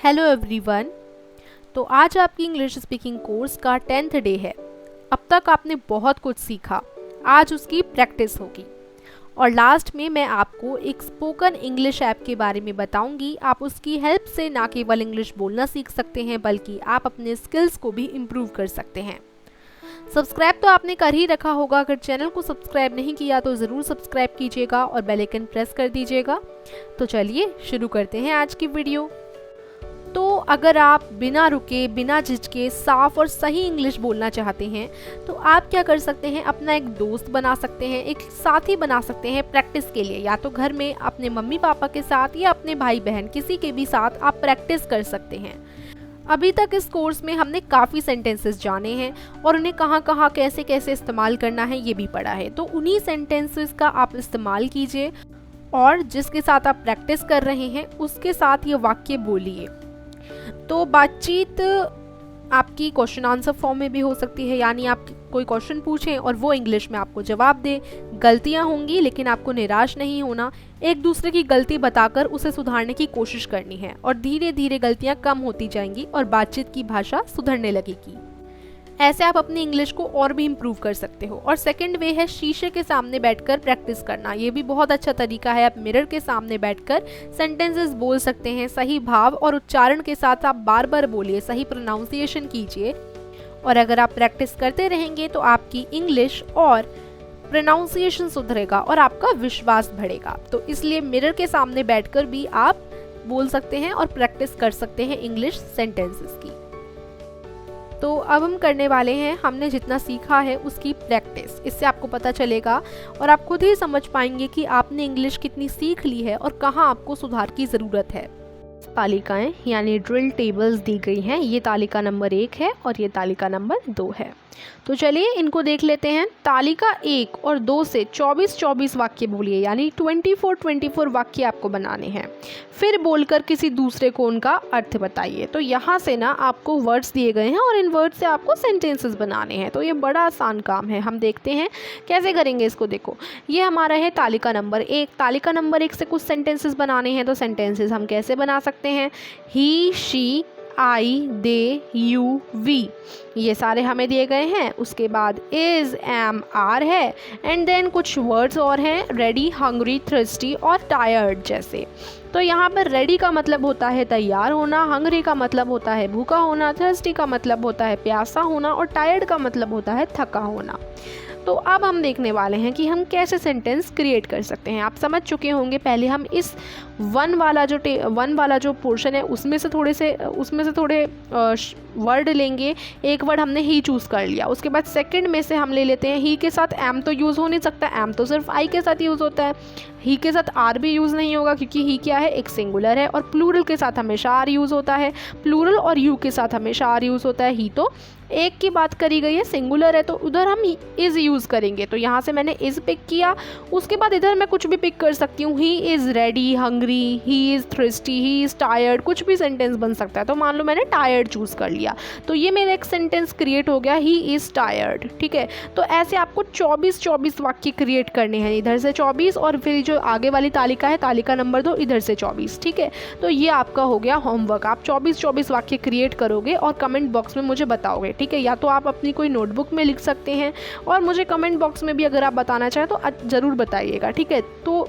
Hello everyone. तो आज आपकी इंग्लिश स्पीकिंग कोर्स का 10th डे है। अब तक आपने बहुत कुछ सीखा, आज उसकी प्रैक्टिस होगी। और लास्ट में मैं आपको एक स्पोकन इंग्लिश ऐप के बारे में बताऊंगी। आप उसकी हेल्प से ना केवल इंग्लिश बोलना सीख सकते हैं बल्कि आप अपने स्किल्स को भी इम्प्रूव कर सकते हैं। सब्सक्राइब तो आपने कर ही रखा होगा, अगर चैनल को सब्सक्राइब नहीं किया तो ज़रूर सब्सक्राइब कीजिएगा और बेल आइकन प्रेस कर दीजिएगा। तो चलिए शुरू करते हैं आज की वीडियो। तो अगर आप बिना रुके बिना झिझके साफ और सही इंग्लिश बोलना चाहते हैं तो आप क्या कर सकते हैं, अपना एक दोस्त बना सकते हैं, एक साथी बना सकते हैं प्रैक्टिस के लिए। या तो घर में अपने मम्मी पापा के साथ या अपने भाई बहन किसी के भी साथ आप प्रैक्टिस कर सकते हैं। अभी तक इस कोर्स में हमने काफ़ी सेंटेंसेस जाने हैं और उन्हें कहाँ कहाँ कैसे कैसे इस्तेमाल करना है ये भी पढ़ा है। तो उन्हीं सेंटेंसेस का आप इस्तेमाल कीजिए और जिसके साथ आप प्रैक्टिस कर रहे हैं उसके साथ ये वाक्य बोलिए। तो बातचीत आपकी क्वेश्चन आंसर फॉर्म में भी हो सकती है, यानी आप कोई क्वेश्चन पूछें और वो इंग्लिश में आपको जवाब दे। गलतियां होंगी लेकिन आपको निराश नहीं होना, एक दूसरे की गलती बताकर उसे सुधारने की कोशिश करनी है और धीरे धीरे गलतियां कम होती जाएंगी और बातचीत की भाषा सुधरने लगेगी। ऐसे आप अपनी इंग्लिश को और भी इम्प्रूव कर सकते हो। और सेकंड वे है शीशे के सामने बैठकर प्रैक्टिस करना। ये भी बहुत अच्छा तरीका है। आप मिरर के सामने बैठकर सेंटेंसेस बोल सकते हैं। सही भाव और उच्चारण के साथ आप बार बार बोलिए, सही प्रोनाउंसिएशन कीजिए। और अगर आप प्रैक्टिस करते रहेंगे तो आपकी इंग्लिश और प्रोनाउंसिएशन सुधरेगा और आपका विश्वास बढ़ेगा। तो इसलिए मिरर के सामने बैठकर भी आप बोल सकते हैं और प्रैक्टिस कर सकते हैं इंग्लिश सेंटेंसेस की। तो अब हम करने वाले हैं, हमने जितना सीखा है उसकी प्रैक्टिस। इससे आपको पता चलेगा और आप खुद ही समझ पाएंगे कि आपने इंग्लिश कितनी सीख ली है और कहाँ आपको सुधार की ज़रूरत है। तालिकाएं यानी ड्रिल टेबल्स दी गई हैं। ये तालिका नंबर 1 है और ये तालिका नंबर 2 है। तो चलिए इनको देख लेते हैं। तालिका 1 और 2 से 24-24 वाक्य बोलिए, यानी 24-24 वाक्य आपको बनाने हैं। फिर बोलकर किसी दूसरे को उनका अर्थ बताइए। तो यहाँ से ना आपको वर्ड्स दिए गए हैं और इन वर्ड्स से आपको सेंटेंसेस बनाने हैं। तो ये बड़ा आसान काम है, हम देखते हैं कैसे करेंगे इसको। देखो, ये हमारा है तालिका नंबर 1। तालिका नंबर 1 से कुछ सेंटेंसेस बनाने हैं। तो सेंटेंसेस हम कैसे बना सकते हैं? He, she, I, they, you, we, ये सारे हमें दिए गए हैं। उसके बाद इज, एम, आर है एंड देन कुछ वर्ड्स और हैं, रेडी, हंग्री, थर्स्टी और टायर्ड जैसे। तो यहाँ पर रेडी का मतलब होता है तैयार होना, हंग्री का मतलब होता है भूखा होना, थर्स्टी का मतलब होता है प्यासा होना और टायर्ड का मतलब होता है थका होना। तो अब हम देखने वाले हैं कि हम कैसे सेंटेंस क्रिएट कर सकते हैं। आप समझ चुके होंगे, पहले हम इस वन वाला जो पोर्शन है उसमें से थोड़े वर्ड लेंगे। एक वर्ड हमने ही चूज़ कर लिया। उसके बाद सेकंड में से हम ले लेते हैं, ही के साथ एम तो यूज़ हो नहीं सकता, एम तो सिर्फ आई के साथ यूज़ होता है। ही के साथ आर भी यूज़ नहीं होगा क्योंकि ही क्या है, एक सिंगुलर है। और प्लूरल के साथ हमेशा आर यूज़ होता है। प्लूरल और यू के साथ हमेशा आर यूज़ होता है। ही तो एक की बात करी गई है, सिंगुलर है, तो उधर हम इज़ यूज़ करेंगे। तो यहाँ से मैंने इज़ पिक किया। उसके बाद इधर मैं कुछ भी पिक कर सकती हूँ। He is ready, hungry, he is thirsty, he is tired, कुछ भी सेंटेंस बन सकता है। तो मान लो मैंने टायर्ड चूज़ कर लिया, तो ये मेरा एक सेंटेंस क्रिएट हो गया, ही इज़ टायर्ड। ठीक है, तो ऐसे आपको 24-24 वाक्य क्रिएट करने हैं। इधर से 24 और फिर जो आगे वाली तालिका है, तालिका नंबर 2, इधर से 24। ठीक है, तो ये आपका हो गया होमवर्क। आप 24-24 वाक्य क्रिएट करोगे और कमेंट बॉक्स में मुझे बताओगे। ठीक है, या तो आप अपनी कोई नोटबुक में लिख सकते हैं और मुझे कमेंट बॉक्स में भी अगर आप बताना चाहें तो ज़रूर बताइएगा। ठीक है, तो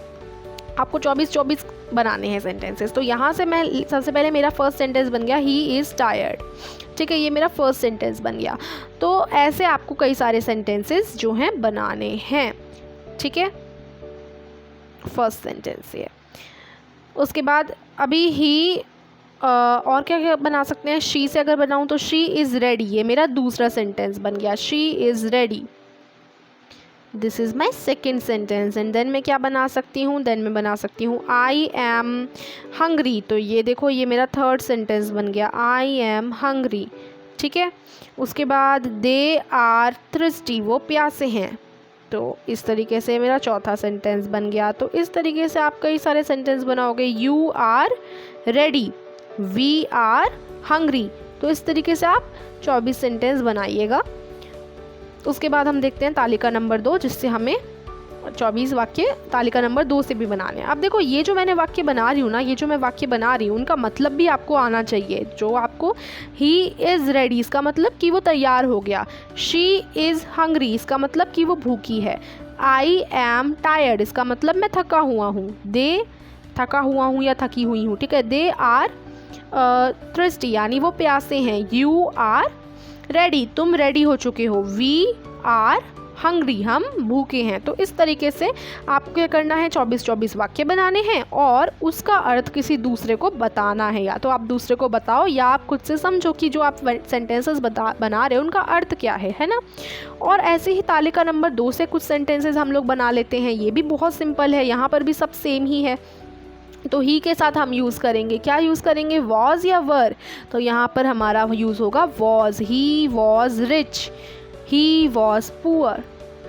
आपको 24-24 बनाने हैं सेंटेंसेस। तो यहाँ से मैं सबसे पहले मेरा फर्स्ट सेंटेंस बन गया, ही इज़ टायर्ड। ठीक है, ये मेरा फर्स्ट सेंटेंस बन गया। तो ऐसे आपको कई सारे सेंटेंसेस जो हैं बनाने हैं। ठीक है, फर्स्ट सेंटेंस ये। उसके बाद अभी ही और क्या क्या बना सकते हैं? शी से अगर बनाऊँ तो शी इज़ रेडी, ये मेरा दूसरा सेंटेंस बन गया, she is ready. This is my second sentence. And then मैं क्या बना सकती हूँ? देन मैं बना सकती हूँ आई एम हंग्री। तो ये देखो, ये मेरा थर्ड सेंटेंस बन गया, आई एम हंग्री। ठीक है, उसके बाद दे आर थ्रस्टी, वो प्यासे हैं। तो इस तरीके से मेरा चौथा सेंटेंस बन गया। तो इस तरीके से आप कई सारे सेंटेंस बनाओगे। You are ready, we are hungry. तो इस तरीके से आप 24 सेंटेंस बनाइएगा। उसके बाद हम देखते हैं तालिका नंबर 2, जिससे हमें 24 वाक्य तालिका नंबर 2 से भी बनाने हैं। अब देखो ये जो मैंने वाक्य बना रही हूँ ना, ये जो मैं वाक्य बना रही हूँ उनका मतलब भी आपको आना चाहिए। जो आपको ही इज़ रेडी इसका मतलब कि वो तैयार हो गया, शी इज़ हंग्री इसका मतलब कि वो भूखी है, आई एम टायर्ड इसका मतलब मैं थका हुआ हूँ, दे थका हुआ हूँ या थकी हुई हूँ, ठीक है। दे आर थ्रस्टी यानी वो प्यासे हैं, यू आर रेडी तुम रेडी हो चुके हो, वी आर हंग्री हम भूखे हैं। तो इस तरीके से आपको क्या करना है, 24-24 वाक्य बनाने हैं और उसका अर्थ किसी दूसरे को बताना है। या तो आप दूसरे को बताओ या आप खुद से समझो कि जो आप सेंटेंसेस बना रहे हो उनका अर्थ क्या है ना। और ऐसे ही तालिका नंबर 2 से कुछ सेंटेंसेस हम लोग बना लेते हैं। ये भी बहुत सिंपल है, यहाँ पर भी सब सेम ही है। तो ही के साथ हम यूज़ करेंगे, क्या यूज़ करेंगे, वॉज या वर। तो यहाँ पर हमारा यूज़ होगा was. He was rich, he was poor,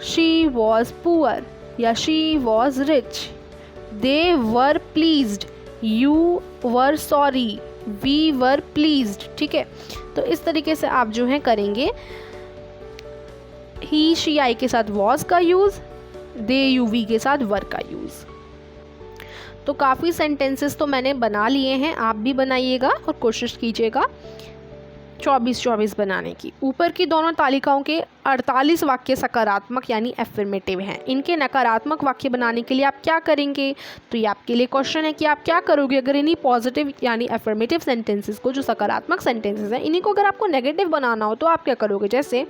she was poor या she was rich, they were pleased, you were sorry, we were pleased, ठीक है। तो इस तरीके से आप जो है करेंगे। ही शी आई के साथ वॉज का यूज़, दे यू वी के साथ वर का यूज़। तो काफ़ी सेंटेंसेस तो मैंने बना लिए हैं, आप भी बनाइएगा और कोशिश कीजिएगा 24-24 बनाने की। ऊपर की दोनों तालिकाओं के 48 वाक्य सकारात्मक यानी एफर्मेटिव हैं। इनके नकारात्मक वाक्य बनाने के लिए आप क्या करेंगे, तो ये आपके लिए क्वेश्चन है कि आप क्या करोगे अगर इन्हीं पॉजिटिव यानी एफर्मेटिव सेंटेंसेस को, जो सकारात्मक सेंटेंसेस हैं, इन्हीं को अगर आपको नेगेटिव बनाना हो तो आप क्या करोगे। जैसे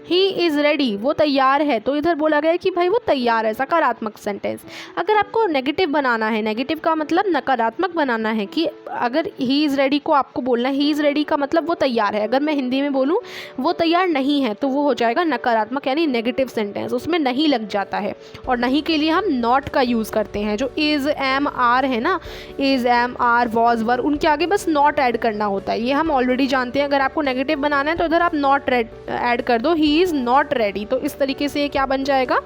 ही इज़ रेडी वो तैयार है, तो इधर बोला गया है कि भाई वो तैयार है, सकारात्मक सेंटेंस। अगर आपको नेगेटिव बनाना है, नेगेटिव का मतलब नकारात्मक बनाना है, कि अगर ही इज़ रेडी को आपको बोलना है ही इज़ रेडी का मतलब वो तैयार है, अगर मैं हिंदी में बोलूँ वो तैयार नहीं है तो वो हो जाएगा नकारात्मक यानी नेगेटिव सेंटेंस, उसमें नहीं लग जाता है। और नहीं के लिए हम नॉट का यूज़ करते हैं। जो इज़ एम आर है ना, is am are was were, उनके आगे बस नॉट ऐड करना होता है, ये हम ऑलरेडी जानते हैं। अगर आपको नेगेटिव बनाना है तो इधर आप नॉट ऐड कर दो, ही इज़ नॉट रेडी। तो इस तरीके से ये क्या बन जाएगा,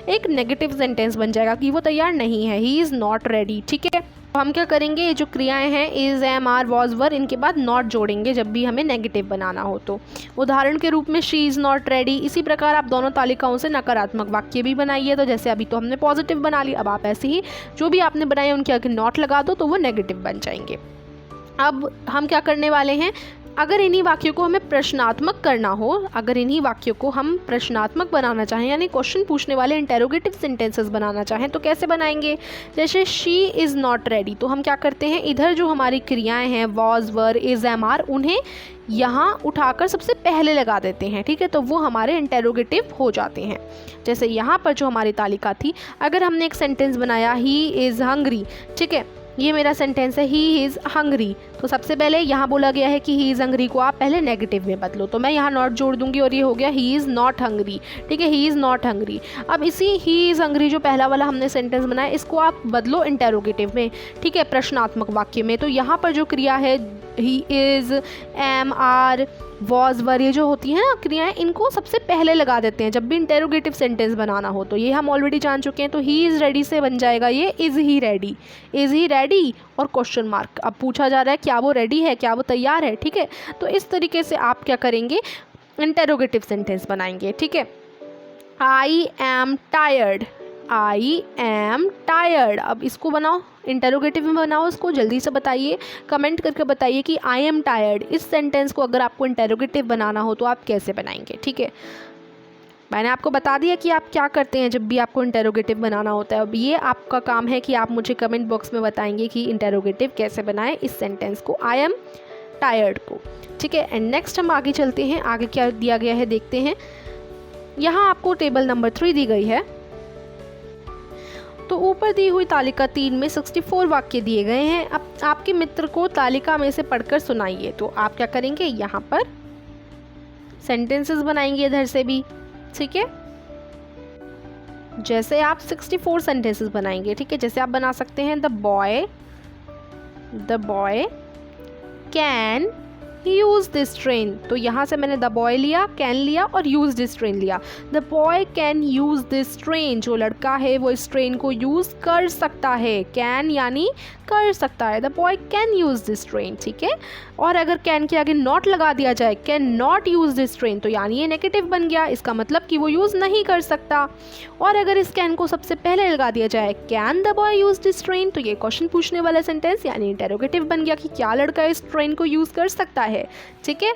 एक नेगेटिव सेंटेंस बन जाएगा कि वो तैयार नहीं है, ही इज़ नॉट रेडी, ठीक है। तो हम क्या करेंगे, ये जो क्रियाएं हैं is am are was were, इनके बाद नॉट जोड़ेंगे जब भी हमें नेगेटिव बनाना हो। तो उदाहरण के रूप में शी इज़ नॉट रेडी। इसी प्रकार आप दोनों तालिकाओं से नकारात्मक वाक्य भी बनाइए। तो जैसे अभी तो हमने पॉजिटिव बना लिया, अब आप ऐसे ही जो भी आपने बनाए उनके आगे नॉट लगा दो तो वो नेगेटिव बन जाएंगे। अब हम क्या करने वाले हैं, अगर इन्हीं वाक्यों को हमें प्रश्नात्मक करना हो, अगर इन्हीं वाक्यों को हम प्रश्नात्मक बनाना चाहें यानी क्वेश्चन पूछने वाले इंटेरोगेटिव सेंटेंसेस बनाना चाहें तो कैसे बनाएंगे। जैसे शी इज़ नॉट रेडी, तो हम क्या करते हैं, इधर जो हमारी क्रियाएं हैं was were is am are, उन्हें यहाँ उठाकर सबसे पहले लगा देते हैं, ठीक है। तो वो हमारे इंटेरोगेटिव हो जाते हैं। जैसे यहाँ पर जो हमारी तालिका थी, अगर हमने एक सेंटेंस बनाया ही इज़ हंग्री, ठीक है, ये मेरा सेंटेंस है ही इज़ हंग्री, तो सबसे पहले यहाँ बोला गया है कि ही इज़ हंग्री को आप पहले नेगेटिव में बदलो, तो मैं यहाँ नॉट जोड़ दूंगी और ये हो गया ही इज़ नॉट हंग्री, ठीक है, ही इज़ नॉट हंग्री। अब इसी ही इज़ हंग्री जो पहला वाला हमने सेंटेंस बनाया इसको आप बदलो इंटेरोगेटिव में, ठीक है, प्रश्नात्मक वाक्य में। तो यहाँ पर जो क्रिया है ही is am are was were, ये जो होती हैं ना क्रियाएं, इनको सबसे पहले लगा देते हैं जब भी इंटेरोगेटिव सेंटेंस बनाना हो। तो ये हम ऑलरेडी जान चुके हैं। तो ही इज़ रेडी से बन जाएगा ये is he ready, is he ready और क्वेश्चन मार्क। अब पूछा जा रहा है क्या वो रेडी है, क्या वो तैयार है, ठीक है। तो इस तरीके से आप क्या करेंगे, इंटेरोगेटिव सेंटेंस बनाएंगे, ठीक है। I am tired, I am tired, अब इसको बनाओ, इंटेरोगेटिव में बनाओ, इसको जल्दी से बताइए, कमेंट करके बताइए कि आई एम टायर्ड इस सेंटेंस को अगर आपको इंटेरोगेटिव बनाना हो तो आप कैसे बनाएंगे, ठीक है। मैंने आपको बता दिया कि आप क्या करते हैं जब भी आपको इंटेरोगेटिव बनाना होता है। अब ये आपका काम है कि आप मुझे कमेंट बॉक्स में बताएंगे कि इंटेरोगेटिव कैसे बनाएं इस सेंटेंस को, आई एम टायर्ड को, ठीक है। एंड नेक्स्ट हम आगे चलते हैं, आगे क्या दिया गया है देखते हैं। यहाँ आपको टेबल नंबर 3 दी गई है। तो ऊपर दी हुई तालिका 3 में 64 वाक्य दिए गए हैं। अब आपके मित्र को तालिका में से पढ़कर सुनाइए। तो आप क्या करेंगे, यहाँ पर सेंटेंसेस बनाएंगे इधर से भी, ठीक है। जैसे आप 64 सेंटेंसेस बनाएंगे, ठीक है। जैसे आप बना सकते हैं the boy can use this train, तो यहाँ से मैंने द बॉय लिया, कैन लिया और यूज़ दिस ट्रेन लिया। The boy can use this train, जो लड़का है वो इस ट्रेन को यूज़ कर सकता है। कैन यानी कर सकता है, the boy can use this train, ठीक है। और अगर कैन के आगे नॉट लगा दिया जाए, can not use this train, तो यानी ये नेगेटिव बन गया, इसका मतलब कि वो यूज़ नहीं कर सकता। और अगर इस कैन को सबसे पहले लगा दिया जाए, can the boy use this train, तो ये क्वेश्चन पूछने वाला सेंटेंस यानी इंटेरोगेटिव बन गया कि क्या लड़का इस ट्रेन को यूज़ कर सकता है, ठीक है।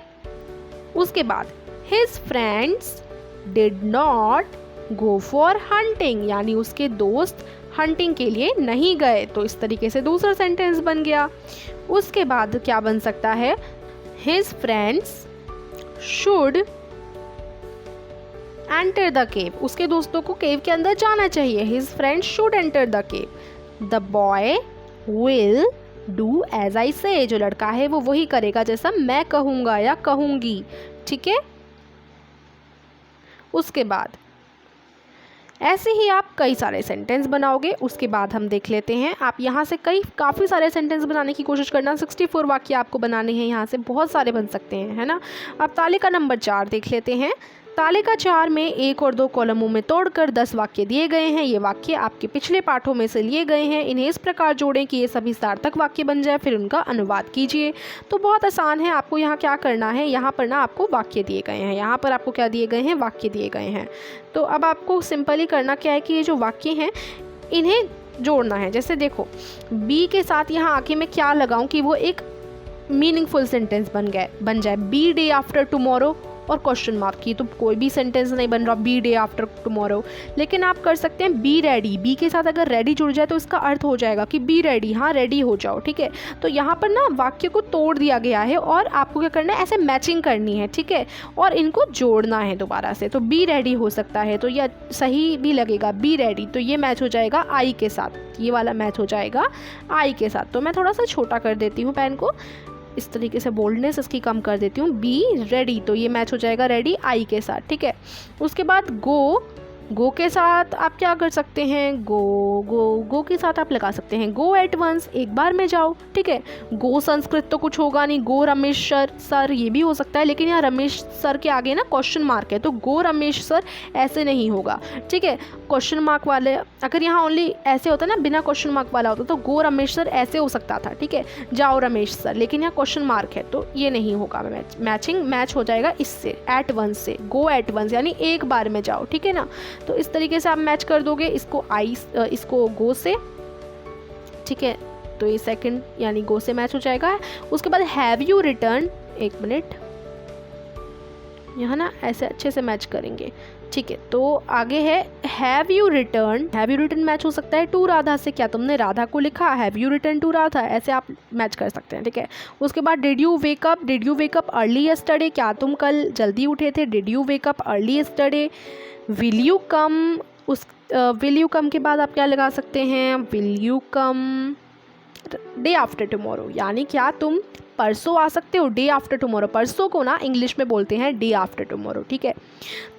उसके बाद his friends did not go for hunting, यानी उसके दोस्त हंटिंग के लिए नहीं गए, तो इस तरीके से दूसरा सेंटेंस बन गया। उसके बाद क्या बन सकता है, his friends should enter the cave, उसके दोस्तों को केव के अंदर जाना चाहिए। His friends should enter the cave. The boy will do as I say, जो लड़का है वो वही करेगा जैसा मैं कहूँगा या कहूँगी, ठीक है। उसके बाद ऐसे ही आप कई सारे सेंटेंस बनाओगे। उसके बाद हम देख लेते हैं, आप यहाँ से काफ़ी सारे सेंटेंस बनाने की कोशिश करना। 64 वाक्य आपको बनाने हैं, यहाँ से बहुत सारे बन सकते हैं, है ना। अब तालिका नंबर 4 देख लेते हैं। तालिका 4 में 1 और 2 कॉलमों में तोड़कर 10 वाक्य दिए गए हैं। ये वाक्य आपके पिछले पाठों में से लिए गए हैं। इन्हें इस प्रकार जोड़ें कि ये सभी सार्थक वाक्य बन जाए, फिर उनका अनुवाद कीजिए। तो बहुत आसान है, आपको यहाँ क्या करना है, यहाँ पर ना आपको वाक्य दिए गए हैं, यहाँ पर आपको क्या दिए गए हैं, वाक्य दिए गए हैं। तो अब आपको सिंपली करना क्या है कि ये जो वाक्य हैं इन्हें जोड़ना है। जैसे देखो, बी के साथ यहाँ आके मैं क्या लगाऊं कि वो एक मीनिंगफुल सेंटेंस बन जाए। बी डे आफ्टर टुमारो और क्वेश्चन मार्क की, तो कोई भी सेंटेंस नहीं बन रहा बी डे आफ्टर टुमारो। लेकिन आप कर सकते हैं बी रेडी, बी के साथ अगर रेडी जुड़ जाए तो इसका अर्थ हो जाएगा कि बी रेडी, हाँ रेडी हो जाओ, ठीक है। तो यहाँ पर ना वाक्य को तोड़ दिया गया है और आपको क्या करना है, ऐसे मैचिंग करनी है, ठीक है, और इनको जोड़ना है दोबारा से। तो बी रेडी हो सकता है, तो यह सही भी लगेगा, बी रेडी, तो ये मैच हो जाएगा आई के साथ, ये वाला मैच हो जाएगा आई के साथ। तो मैं थोड़ा सा छोटा कर देती हूँ पेन को, इस तरीके से बोल्डनेस इसकी कम कर देती हूँ। बी रेडी, तो ये मैच हो जाएगा रेडी आई के साथ, ठीक है। उसके बाद गो के साथ आप क्या कर सकते हैं, गो के साथ आप लगा सकते हैं गो एट वंस, एक बार में जाओ, ठीक है। गो संस्कृत तो कुछ होगा नहीं, गो रमेश सर ये भी हो सकता है, लेकिन यहाँ रमेश सर के आगे ना क्वेश्चन मार्क है, तो गो रमेश सर ऐसे नहीं होगा, ठीक है। क्वेश्चन मार्क वाले अगर यहाँ ओनली ऐसे होता ना, बिना क्वेश्चन मार्क वाला होता तो गो रमेश सर ऐसे हो सकता था, ठीक है, जाओ रमेश सर, लेकिन यहाँ क्वेश्चन मार्क है तो ये नहीं होगा। मैच हो जाएगा इससे, एट वंस से, गो एट वंस यानी एक बार में जाओ, ठीक है ना। तो इस तरीके से आप मैच कर दोगे इसको गो से, ठीक है। तो ये सेकंड यानी गो से मैच हो जाएगा। उसके बाद हैव यू रिटर्न, एक मिनट यहाँ ना ऐसे अच्छे से मैच करेंगे, ठीक है। तो आगे है हैव यू रिटर्न मैच हो सकता है टू राधा से, क्या तुमने राधा को लिखा, have you return to Radha, ऐसे आप मैच कर सकते हैं, ठीक है। उसके बाद did you wake up early yesterday, क्या तुम कल जल्दी उठे थे, did you wake up early yesterday. Will you come के बाद आप क्या लगा सकते हैं, will you come day after tomorrow, यानी क्या तुम परसों आ सकते हो, डे आफ्टर टुमारो, परसों को ना इंग्लिश में बोलते हैं डे आफ्टर टुमारो, ठीक है।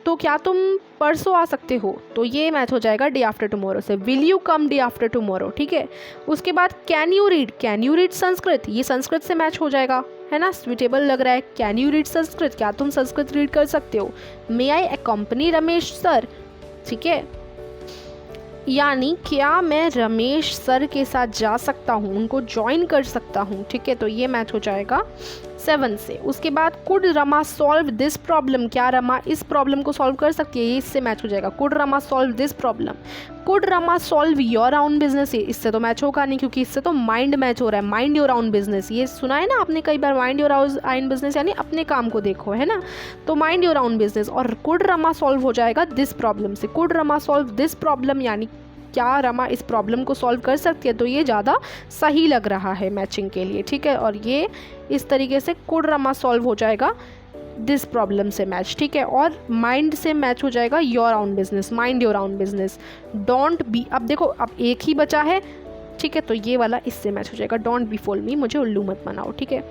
तो क्या तुम परसों आ सकते हो, तो ये मैच हो जाएगा डे आफ्टर टुमारो से, will you come day after tomorrow, ठीक है। उसके बाद कैन यू रीड संस्कृत, ये संस्कृत से मैच हो जाएगा, है ना, स्विटेबल लग रहा है। कैन यू रीड संस्कृत, क्या तुम संस्कृत रीड कर सकते हो। मे आई अकम्पनी रमेश सर, ठीक है, यानी क्या मैं रमेश सर के साथ जा सकता हूँ, उनको ज्वाइन कर सकता हूँ, ठीक है। तो ये मैच हो जाएगा 7 से। उसके बाद could Rama solve this problem, क्या रमा इस प्रॉब्लम को सॉल्व कर सकती है, ये इससे मैच हो जाएगा, could Rama solve this problem. Could Rama solve your own business, इससे तो मैच होगा नहीं क्योंकि इससे तो माइंड मैच हो रहा है, माइंड योर ओन बिजनेस, ये सुना है ना आपने कई बार, माइंड योर ओन बिजनेस यानी अपने काम को देखो, है ना। तो माइंड योर ओन बिजनेस, और कुड रमा सॉल्व हो जाएगा दिस प्रॉब्लम से, could Rama solve this problem यानी क्या रमा इस प्रॉब्लम को सॉल्व कर सकती है, तो ये ज़्यादा सही लग रहा है मैचिंग के लिए, ठीक है। और ये इस तरीके से कुड रमा सॉल्व हो जाएगा दिस प्रॉब्लम से मैच, ठीक है। और माइंड से मैच हो जाएगा your own business, mind your own business. Don't be, अब देखो अब एक ही बचा है, ठीक है, तो ये वाला इससे मैच हो जाएगा, डोंट बी फॉल मी, मुझे उल्लू मत बनाओ, ठीक है।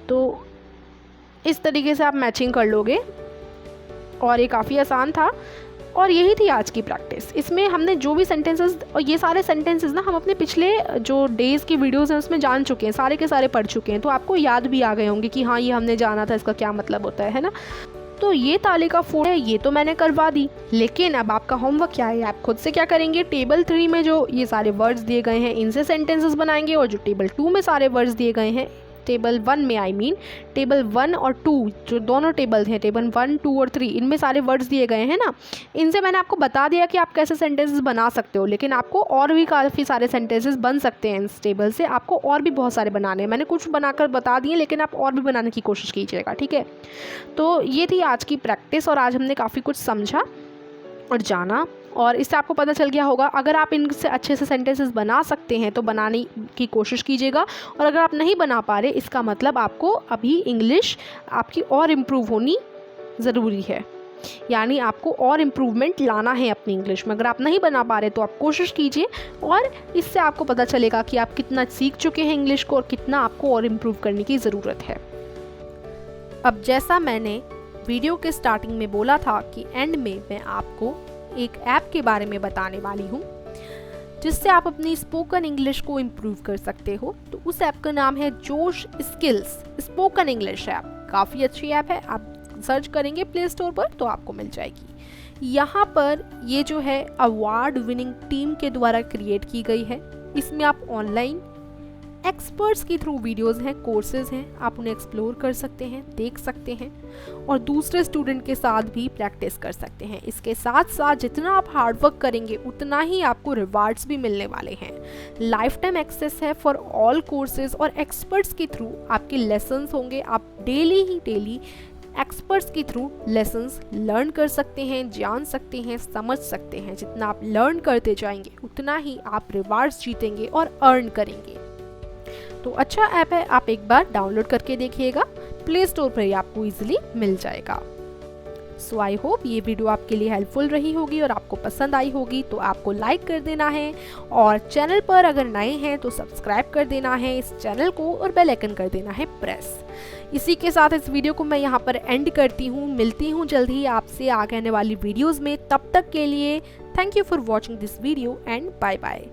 तो इस तरीके से आप मैचिंग कर लोगे और ये काफ़ी आसान था। और यही थी आज की प्रैक्टिस। इसमें हमने जो भी सेंटेंसेस, और ये सारे सेंटेंसेस ना हम अपने पिछले जो डेज़ की वीडियोस हैं उसमें जान चुके हैं, सारे के सारे पढ़ चुके हैं, तो आपको याद भी आ गए होंगे कि हाँ ये हमने जाना था, इसका क्या मतलब होता है ना। तो ये तालिका 4 है, ये तो मैंने करवा दी, लेकिन अब आपका होमवर्क क्या है, आप खुद से क्या करेंगे, टेबल 3 में जो ये सारे वर्ड्स दिए गए हैं इनसे सेंटेंसेस बनाएंगे, और जो टेबल 2 में सारे वर्ड्स दिए गए हैं, टेबल 1 में आई मीन टेबल 1 और 2 जो दोनों टेबल हैं, टेबल 1, 2 और 3, इनमें सारे वर्ड्स दिए गए हैं ना, इनसे मैंने आपको बता दिया कि आप कैसे सेंटेंसेस बना सकते हो, लेकिन आपको और भी काफ़ी सारे सेंटेंसेस बन सकते हैं इस टेबल से, आपको और भी बहुत सारे बनाने हैं, मैंने कुछ बनाकर बता दिए, लेकिन आप और भी बनाने की कोशिश कीजिएगा, ठीक है। तो ये थी आज की प्रैक्टिस, और आज हमने काफ़ी कुछ समझा और जाना, और इससे आपको पता चल गया होगा अगर आप इनसे अच्छे से सेंटेंसेस बना सकते हैं तो बनाने की कोशिश कीजिएगा, और अगर आप नहीं बना पा रहे इसका मतलब आपको अभी इंग्लिश आपकी और इम्प्रूव होनी ज़रूरी है, यानी आपको और इम्प्रूवमेंट लाना है अपनी इंग्लिश में। अगर आप नहीं बना पा रहे तो आप कोशिश कीजिए, और इससे आपको पता चलेगा कि आप कितना सीख चुके हैं इंग्लिश को और कितना आपको और इम्प्रूव करने की ज़रूरत है। अब जैसा मैंने वीडियो के स्टार्टिंग में बोला था कि एंड में मैं आपको एक ऐप के बारे में बताने वाली हूँ जिससे आप अपनी स्पोकन इंग्लिश को इम्प्रूव कर सकते हो। तो उस ऐप का नाम है जोश स्किल्स स्पोकन इंग्लिश ऐप। काफ़ी अच्छी ऐप है, आप सर्च करेंगे प्ले स्टोर पर तो आपको मिल जाएगी। यहाँ पर ये जो है अवार्ड विनिंग टीम के द्वारा क्रिएट की गई है। इसमें आप ऑनलाइन एक्सपर्ट्स के थ्रू वीडियोस हैं, कोर्सेज हैं, आप उन्हें एक्सप्लोर कर सकते हैं, देख सकते हैं, और दूसरे स्टूडेंट के साथ भी प्रैक्टिस कर सकते हैं। इसके साथ साथ जितना आप हार्डवर्क करेंगे उतना ही आपको रिवार्ड्स भी मिलने वाले हैं। लाइफ टाइम एक्सेस है फॉर ऑल कोर्सेज, और एक्सपर्ट्स के थ्रू आपके लेसन्स होंगे। आप डेली एक्सपर्ट्स के थ्रू लेसन्स लर्न कर सकते हैं, जान सकते हैं, समझ सकते हैं। जितना आप लर्न करते जाएंगे उतना ही आप रिवार्ड्स जीतेंगे और अर्न करेंगे। तो अच्छा ऐप है, आप एक बार डाउनलोड करके देखिएगा, प्ले स्टोर पर ही आपको इजीली मिल जाएगा। सो आई होप ये वीडियो आपके लिए हेल्पफुल रही होगी और आपको पसंद आई होगी। तो आपको लाइक कर देना है, और चैनल पर अगर नए हैं तो सब्सक्राइब कर देना है इस चैनल को, और बेल आइकन कर देना है प्रेस। इसी के साथ इस वीडियो को मैं यहाँ पर एंड करती हूँ। मिलती हूँ जल्द ही आपसे आगे आने वाली वीडियोज़ में। तब तक के लिए thank you for watching this video and bye bye.